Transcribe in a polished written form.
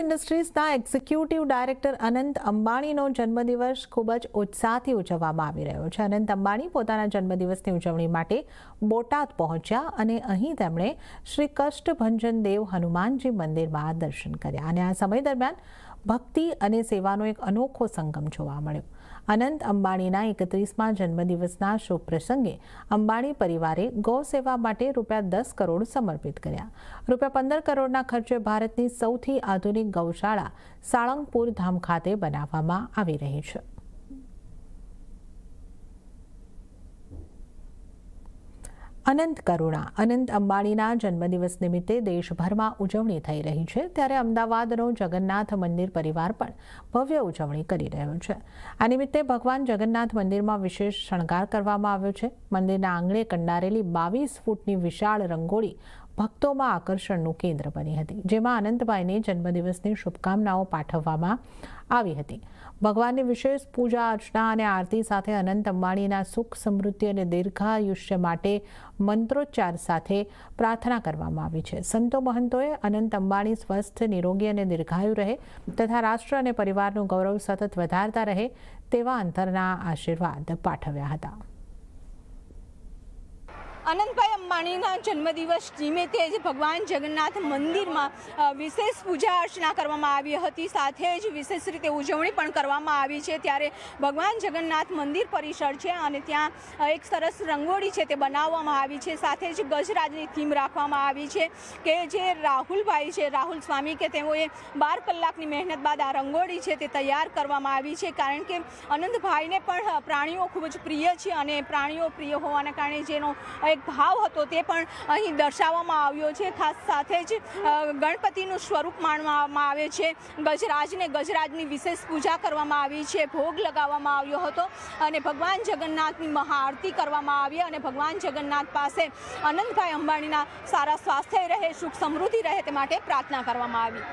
ઇન્ડસ્ટ્રીઝના executive director અનંત અંબાણીનો જન્મદિવસ ખૂબ જ ઉત્સાહથી ઉજવવામાં આવી રહ્યો છે. અનંત અંબાણી પોતાના જન્મદિવસની ઉજવણી માટે બોટાદ પહોંચ્યા અને અહીં તેમણે શ્રી કષ્ટભંજન દેવ હનુમાનજી મંદિરમાં દર્શન કર્યા અને આ સમય દરમિયાન ભક્તિ અને સેવાનો એક અનોખો સંગમ જોવા મળ્યો. અનંત અંબાણીના 31મા જન્મદિવસના શુભ પ્રસંગે અંબાણી પરિવારે ગૌ સેવા માટે ₹10 કરોડ સમર્પિત કર્યા. ₹15 કરોડના ખર્ચે ભારતની સૌથી આધુનિક ગૌશાળા સાળંગપુર ધામ ખાતે બનાવવામાં આવી રહી છે. અનંત કરુણા અનંત અંબાણીના જન્મદિવસ નિમિત્તે દેશભરમાં ઉજવણી થઈ રહી છે, ત્યારે અમદાવાદનો જગન્નાથ મંદિર પરિવાર પણ ભવ્ય ઉજવણી કરી રહ્યો છે. આ નિમિત્તે ભગવાન જગન્નાથ મંદિરમાં વિશેષ શણગાર કરવામાં આવ્યો છે. મંદિરના આંગણે કંડારેલી 22 ફૂટની વિશાળ રંગોળી ભક્તોમાં આકર્ષણનું કેન્દ્ર બની હતી, જેમાં અનંતભાઈને જન્મદિવસની શુભકામનાઓ પાઠવવામાં આવી હતી. ભગવાનની વિશેષ પૂજા અર્ચના અને આરતી સાથે અનંત અંબાણીના સુખ, સમૃદ્ધિ અને દીર્ઘાયુષ્ય માટે મંત્રોચ્ચાર સાથે પ્રાર્થના કરવામાં આવી છે. સંતો મહંતોએ અનંત અંબાણી સ્વસ્થ, નિરોગી અને દીર્ઘાયુ રહે તથા રાષ્ટ્ર અને પરિવારનું ગૌરવ સતત વધારતા રહે તેવા અંતરના આશીર્વાદ પાઠવ્યા હતા. અનંતભાઈ અંબાણીના જન્મદિવસ નિમિત્તે જ ભગવાન જગન્નાથ મંદિરમાં વિશેષ પૂજા અર્ચના કરવામાં આવી હતી, સાથે જ વિશેષ રીતે ઉજવણી પણ કરવામાં આવી છે. ત્યારે ભગવાન જગન્નાથ મંદિર પરિસર છે અને ત્યાં એક સરસ રંગોળી છે તે બનાવવામાં આવી છે. સાથે જ ગજરાજની થીમ રાખવામાં આવી છે કે જે રાહુલભાઈ છે, રાહુલ સ્વામી, કે તેઓએ 12 કલાકની મહેનત બાદ આ રંગોળી છે તે તૈયાર કરવામાં આવી છે. કારણ કે અનંતભાઈને પણ પ્રાણીઓ ખૂબ જ પ્રિય છે અને પ્રાણીઓ પ્રિય હોવાના કારણે જેનો ભાવ હતો તે પણ અહીં દર્શાવવામાં આવ્યો છે. ખાસ સાથે જ ગણપતિનું સ્વરૂપ માનવામાં આવે છે. ગજરાજની વિશેષ પૂજા કરવામાં આવી છે, ભોગ લગાવવામાં આવ્યો હતો અને ભગવાન જગન્નાથની મહાઆરતી કરવામાં આવી અને ભગવાન જગન્નાથ પાસે અનંતભાઈ અંબાણીના સારા સ્વાસ્થ્ય રહે, સુખ સમૃદ્ધિ રહે તે માટે પ્રાર્થના કરવામાં આવી.